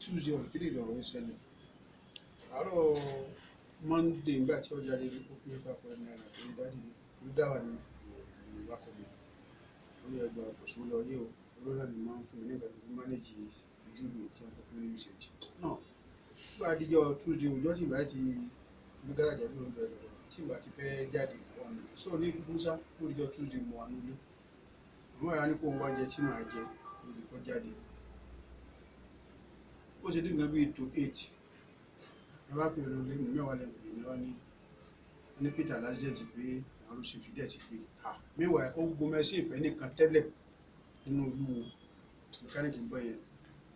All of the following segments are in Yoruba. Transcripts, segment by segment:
Tuesday or 3 lọ́rọ̀ ìṣẹ̀lẹ̀ àárọ̀ Monday nígbà tí ọjà lè kó fún mi 500 naira pé dáàdì mi olùdáwà ni ìwakọ̀ mi ó ní ẹgbàá kò sówó lọ yé o olórí náà ni máa ń fún mi nígbà tó fi mánéjì ojú mi tí wọ́n kó fún mi ní usage náà nígbà àdíjọ́ Tuesday ọjọ́ tí ìbá ti ní gáràjà ló ń bẹ lọ́dọ̀ tí ìbá ti fẹ́ jáde wà nù so ní kúkú sá kó díjọ́ Tuesday mo wà nílé àwọn ará ní kó ń wá jẹ tí màá jẹ olùkọ́ jáde ó ṣe dín nǹkan bíi tó 8 ẹ bá pè é lórí mẹ́wàá lẹ́gbẹ̀ẹ́ mẹ́wàá ní Peter lásìjẹ́jì pé àwọn ló ṣe fìdí ẹ̀ ti gbé mẹ́wàá ó gbó mẹ́sì ìfẹ́ nìkan tẹ́lẹ̀ nínú olúwo mẹkáníìkì ń bọ̀ yẹn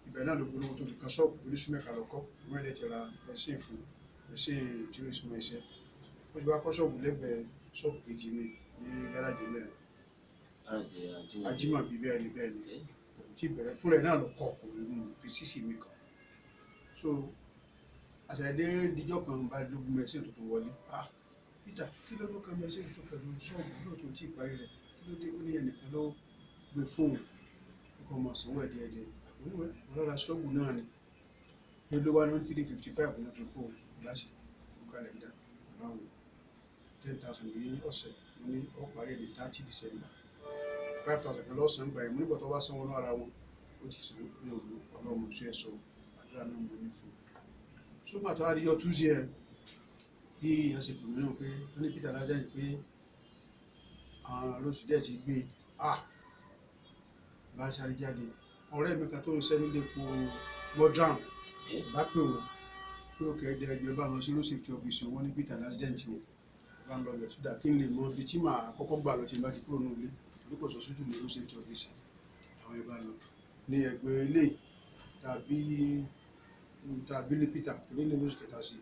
ibẹ̀ náà ló gbólówó tó fi kan ṣọ́ọ̀bù oríṣi mẹ́ka lọ́kọ́ mẹ́lẹ̀ ti ra mẹ́sìn fún mẹ́sìn tí ó sùn ẹsẹ̀ ó ti wá kọ́ ṣọ́ọ̀bù lẹ́gbẹ̀ẹ́ ṣọ́ọ̀bù kejì mi ní gáràjì mẹ́rin ajímọ̀ bíi bẹ́ẹ̀ ni òkú tí ìbẹ̀rẹ̀ fúnra ẹ̀ náà lọ kọ́ kò fi sísì mi kan so àṣàdé díjọ́ kan bá dógún mẹ́sìn tó wọlé Peter kí ló ló kan mẹ́sìn tó pẹ̀lú ṣọ́ọ̀bù lóòótọ́ tí ìparí rẹ̀ kí ló dé ó ní ẹnìkan ló gbé fóònù ọkọ̀ ọmọ sanwó ẹ̀ díẹ̀díẹ̀ àmúwẹ̀ wọn lọ́ra ṣọ́ọ̀bù náà ni ní ló wá ní 355 ní ọdún fóònù láṣẹ kálẹ̀ndà báwo 10,000 ní ọ̀sẹ̀ mo ní ó parí ẹ̀ ní 30 December 5,000 kan lọ́sàn-án gbà ẹ̀ mo nígbà tó wá sanwó náà ara wọn ó ti sanwó ní òru ọlọ́mọ sí ẹ̀sọ́ àdúrà náà mo ní fún un ṣùgbọ́n àtọ́ àdíjọ́ Tuesday ẹ̀ bí èèyàn ṣe pè mí náà pé ó ní Peter lájẹ́ pé àwọn lóṣù díẹ̀ ti gbé bá sáré jáde ọ̀rẹ́ mi kan tó ń ṣẹ́ nílé epo modern bá pè wọ́n pé òkè ẹ̀dẹ̀ ẹgbẹ́ bá lọ sí road safety office wọn ní Peter accident o bá ń lọ bẹ̀ sódà kí n lè mọ ibi tí màá kọ́kọ́ gbà lọ tí n bá ti kúrò ní ilé torí kò sọ sójú ní road safety office àwọn ẹ̀ bá lọ ní ẹgbẹ́ ilé tàbí ní Peter torí ní lóṣù kẹta sí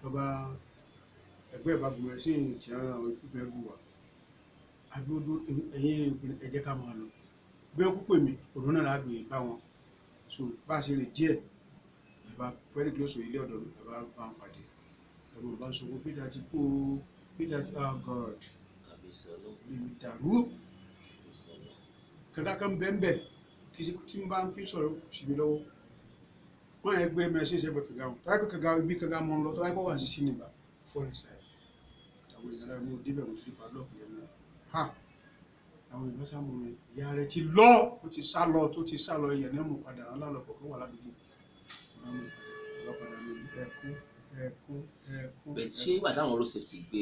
lọ́ba ẹgbẹ́ ìbágun ẹ̀ sí ìtì àwọn ìpínlẹ̀ ẹgbẹ́ wa agbódó ẹ̀yìn ẹ̀jẹ̀ ká máa lọ bí ó pè mí òun náà lágbè bá wọn so bá a ṣe lè díẹ̀ lọ́ba very close to ilé ọ̀dọ̀ mi lọ́ba bá wọn pàdé lọ́ba bá sọ pé Peter ti kú Peter ti God ilé mi dàrú kankan bẹ́ẹ̀ kì í ṣe tí n bá ń fi sọ̀rọ̀ sí mi lọ́wọ́ wọ́n yẹn gbé mẹ́sìn ṣẹ́gbẹ́ kankan wọn tọ́wọ́ kankan ibi kankan mọ́ ń lọ tọ́wọ́ wà sí níbà fọ́ọ̀lì sáyà àwọn ìyára mi ò débẹ̀ mo ti di padlock yẹn náà àwọn ìbọn sá mọ mi ìyá rẹ ti lọ tó ti sá lọ ìyẹn náà mọ padà wọn lálọ kọkọ wà ládùúgbò ìbá mọ padà mi ẹkún. bẹ́ẹ̀ ṣé ìgbà táwọn road safety gbé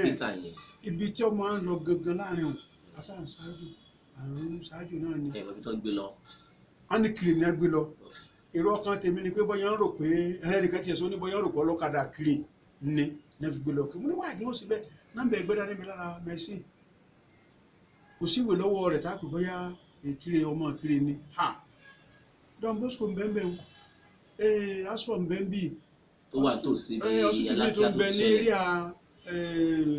Peter yẹn. ibi tí ọmọ ń lọ gangan láàrin o asáhùn ṣáájú àrùn ṣáájú náà ni. ibi tó gbé lọ. wọn ní kiri ní ẹgbẹ́ lọ èrò ọkàn tèmi ni pé bóyá ń rò pé ẹnìkan tiẹ̀ sọ ní bóyá ń rò pé ọlọ́kadà kiri ní fi gbé lọ kí mo ní wà á dín ó sì bẹ́ẹ̀ nọ́mbà ẹgbẹ́ dání mi lára mẹ́sìn kò síwèé lọ́wọ́ rẹ̀ táàpù bóyá èkìrè ọmọ kiri ni Don Bosco mbẹ́mbẹ́ asfọ̀ mbẹ́mbì tó wà tó sí bí alákíá tó bẹ ní eré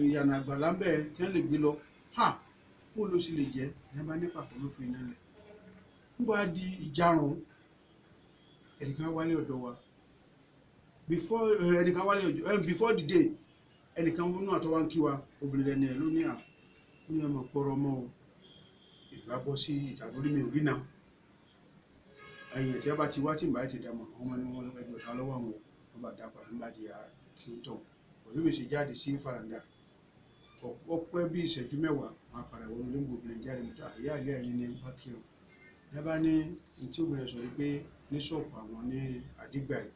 ìyànà àgbàlá ń bẹ kí wọ́n lè gbé lọ kó ló sì lè jẹ́ ẹ̀ bá nípa pọ̀ ló fi iná lẹ̀ nígbà di ìjarun ẹnìkan wálé ọ̀dọ̀ wa before the day ẹnìkan nínú àtọwá ń kí wa obìnrin ẹni ẹ ló ní ó ní ọmọ pọ̀rọ̀ mọ́ o ìgbà bọ́ sí ìtàgórí mi ò rí náà ẹ̀yìn tí a bá ti wá tí ìbá ti dàmọ̀ àwọn ọmọ ẹni wọn ẹjọ́ ta lọ́wọ́ àwọn wọn bá dá padà nígbà tí a kí ó tọ̀ pẹ̀lú mi ṣe jáde sí faranda ọpẹ́ bí ìṣẹ́jú mẹ́wàá wọn padà wọnú lé obìnrin jáde níta ìyá ilé ẹ̀yìn ní bá kí ọ ẹ bá ní tí obìnrin sọ pé ní ṣọ́ọ̀pù àwọn ní àdígbà yìí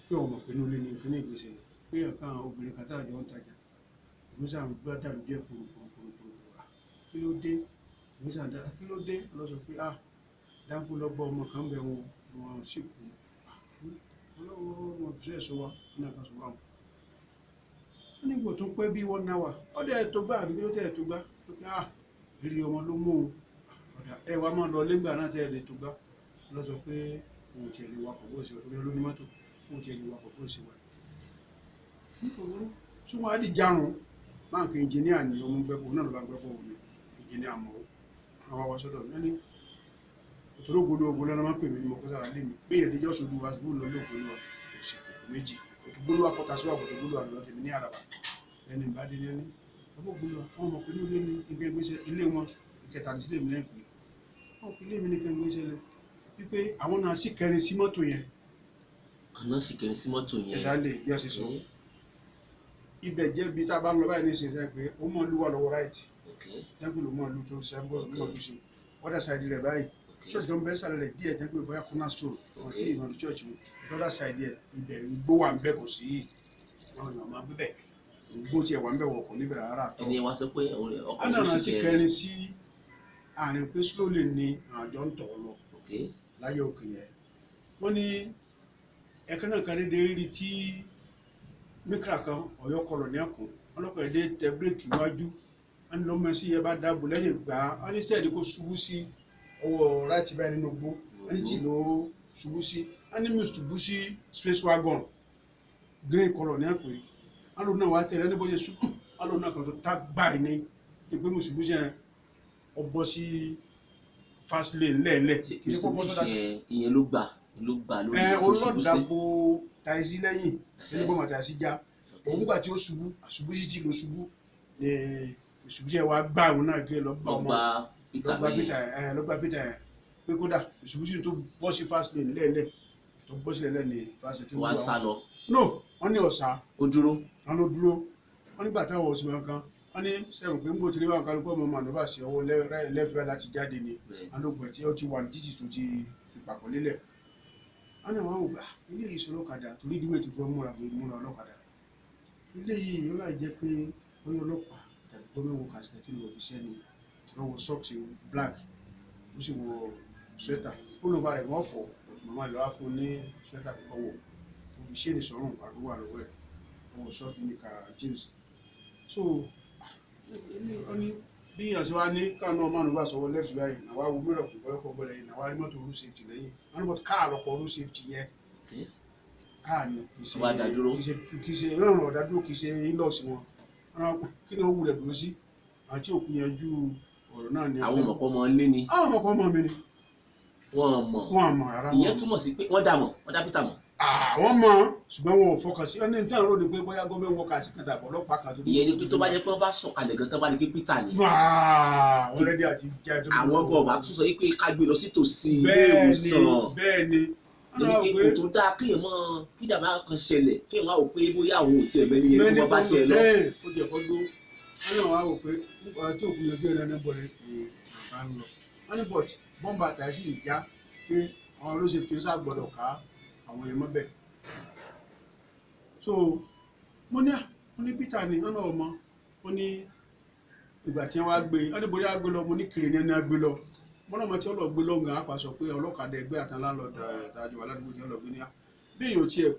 pé ọmọ pẹ̀lú ilé ní ìpínlẹ̀ ìgbésẹ̀ pé ọ̀kan obìnrin kan táwọn jọ ń tajà ìmúṣà ń gbá dàrú jẹ́ kúròkúròkúrò kí ló dé ìmúṣà ń dára kí ló dé lọ́sọ pé dáńfó lọ́gbọ́ ọmọ kan bẹ̀ wọn sì kú ọlọ́wọ́ wọn fi ṣe ẹ̀ṣọ́ wa wọn náà kan sọ wà wọn. wọ́n ní ìgbò tó pẹ́ bí 1 hour ọdẹ tó gbá àbí kí ló tẹ̀ tó gbá tó pé èrè ọmọ ló mú un ọ̀dà ẹ wàá máa lọ lẹ́gbàá náà tẹ̀ lè tó gbá lọ́sọ pé òun tiẹ̀ lè wakọ̀ bó ṣe wà torí olóní mọ́tò òun tiẹ̀ lè wakọ̀ bó ṣe wà. nítorí súnmọ́ àdìjarun máa kẹ́ ẹnjìníà ní ọmọ gbẹ́bọ̀ náà ló bá gbẹ́bọ̀ omi ẹnjìníà mọ́ àwọn àwọn sọ́dọ̀ ní òtòrò ògbóló lọ́nà máa ń pè mí ní mo kó sára lé mi pé ìyẹ̀dẹ́jọ́ ṣojú wa ṣùgbọ́n lọ́lọ́ ògbóló òsì kòkò méjì òtògbóló akọta sí àbọ̀dọ̀ ògbóló àlọ́ tèmi ní àràbà ẹni bá dé ní ọgbọ́ ògbóló wọn mọ̀ pé ní ilé ní nǹkan ìgbésẹ̀ ilé wọn ìkẹta ní sílé mi lẹ́yìn pé wọn kò ilé mi ní nǹkan ìgbésẹ̀ lẹ wípé àwọn náà sì kẹrin sí mọ́tò yẹn. àná sì kẹrin sí mọ́tò yẹn. ẹ̀sà lè bí a ṣe sọ ibẹ̀ jẹ́ ibi tá a bá ń lọ báyìí ní ìsinsìnyí pé ó mọ̀ lù wà lọ́wọ́ ráìtì jẹ́pẹ́ ló mọ̀ lù tó sẹ́ńbọ̀ lọ́wọ́ tó ṣe ọ̀dà sáìdì rẹ̀ báyìí church kan bẹ́ẹ̀ sálẹ̀ rẹ̀ díẹ̀ jẹ́pẹ́ bóyá corner store ọ̀tí ìmọ̀ ní church wọn ọ̀dà sáìdì ẹ̀ ibẹ̀ igbó wà ń bẹ̀ kò sí àwọn èèyàn máa gbé bẹ̀ igbó tiẹ̀ wà ń bẹ̀ wọ̀ kò níbẹ̀ rárá tọ́. ẹni wá sọ pé ọkọ̀ ló sì kẹrin sí àárín pé slowly ni àjọ ń tọ̀ lọ láyé òkè yẹn wọ́n ní ẹ̀ka náà kan dédé rí tí mikra kan Ọ̀yọ́ kọlọ̀ ní ẹ̀kọ́ ọlọ́pàá èdè tẹ bírèkì iwájú wọn lọ mọ sí ẹ bá dáàbò lẹ́yìn gbà á wọn ní sẹ́ẹ̀dì kó ṣubú sí ọwọ́ ráìtì báyìí nínú gbó wọn ní tí ló ṣubú sí wọn ní mùsùlùmí ṣubú sí space wagon grey kọlọ̀ ní ẹ̀kọ́ wọn lọ náà wà tẹ̀lé ẹni bó ṣe ṣubú wọn lọ náà kan tó tá gbáyìí ní ìpè mùsùlùmí ṣe ọbọ sí fast lane lẹ́ẹ̀lẹ́ ìyẹn ló gbà lórí tó ṣubú sí. olódàbò tàìsí lẹ́yìn ẹni bọ́ màtà sí já òun gbà tí ó ṣubú àṣubú sí tí ló ṣubú ní ìṣubú yẹn wá gbá òun náà gé lọ́gbà ọmọ lọ́gbà Peter yẹn pé kódà ìṣubú sí tó bọ́ sí fast lane lẹ́ẹ̀lẹ́ tó bọ́ sí lẹ́ẹ̀lẹ́ ní fast lane tó wá sá lọ. no wọ́n ní ọ̀sà ó dúró wọ́n ló dúró wọ́n nígbà táwọn òsì wọn kan wọ́n ní sẹ́wọ̀n pé ń bò tí lè wà kálukú ọmọ mànúbà sí ọwọ́ lẹ́fẹ̀ẹ́ láti jáde ni wọ́n ló gbẹ̀ tí ó ti wà ní títì tó ti pàpọ̀ lélẹ̀ wọ́n ní àwọn ògbà ilé yìí sọ ọlọ́kadà torí ìdíwẹ̀ tó fẹ́ múra ọlọ́kadà ilé yìí ó láì jẹ́ pé bóyá ọlọ́pàá tàbí gómìnà wọ kàṣíkẹ́tì lọ bí sẹ́ni wọ́n wọ sọ́ọ̀kì black ó sì wọ swẹ́tà pólófà rẹ̀ wọ́n fọ̀ màmá ìlú wa fún ní swẹ́tà kọ́kọ́ wọ̀ ó fi ṣéènì sọ́rùn àdúgbò àlọ́wọ́ ẹ̀ wọ́n wọ sọ́ọ̀kì ní ka jeans so ní bí ìyànṣẹ́ wa ní káwọn náà máa ń wá sọ́wọ́ left báyìí náà wá wo mìíràn kò bọ́yọ̀ kọ́ bọ́lẹ̀ yìí náà wá rí mọ́tò road safety lẹ́yìn wọ́n ní bọ́ káà lọ́kọ̀ road safety yẹn káà ní kì í ṣe ìrọ̀rùn ọ̀dádúró kì í ṣe inlọ́ọ̀sì wọn kí ni ó wulẹ̀ dúró sí àti òkú yanjú ọ̀rọ̀ náà ni. àwọn ọmọkọ ọmọ lé ni. àwọn ọmọkọ ọmọ mi ni. wọ́n mọ̀ rárá. ìyẹn túmọ̀ sí pé wọ́n dá Peter mọ̀. àwọn mọ̀ ṣùgbọ́n wọn ò fọkàn sí ẹni tí àwọn ròde pé bóyá gómìnà wọn kà sí kàtà ọlọ́pàá kan tó. ìyẹn ni tó bá jẹ́ pé wọ́n bá sọ̀kalẹ̀ gan tó bá ní pé Peter ni. ọ̀rẹ́dì àti jẹ́ tó. àwọn ọkọ̀ ọba tún sọ pé ká gbé lọ sí tòsí ilé ìwòsàn. bẹ́ẹ̀ni ipò tó dáa kéèyàn mọ kí ìjàmbá kan ṣẹlẹ̀ kéèyàn wá wò pé bóyá àwọn ò tiẹ̀ bẹ́ẹ̀ ni yẹn kó wọ́n bá tiẹ̀ lọ. ó jẹ́ kó dó wọ́n náà wá wò pé nípa tí òkú yẹn gbé ẹni bọ̀rẹ̀ ìgbà ń lọ wọ́n ní bọ̀t bọ́ǹbà tàìsí ìjà pé àwọn olóṣèlú kí ó sá gbọ́dọ̀ ká àwọn èèyàn mọ́ bẹ́ẹ̀. so mo ní Peter ní ọ̀nà ọmọ ó ní ìgbà tí wọ́n á gbé wọ́n ní bóyá gbé lọ mo ní kiri ní ẹni á gbé lọ wọ́n náà mọ̀ tí ọlọ́ọ̀ gbé lọ́ngàn á pàṣọ pé ọlọ́kadà ẹgbẹ́ àtàlá lọ́dọ̀ àjọ aládùúgbò ní ọlọ́ọ̀gbé ní bí èèyàn tiẹ̀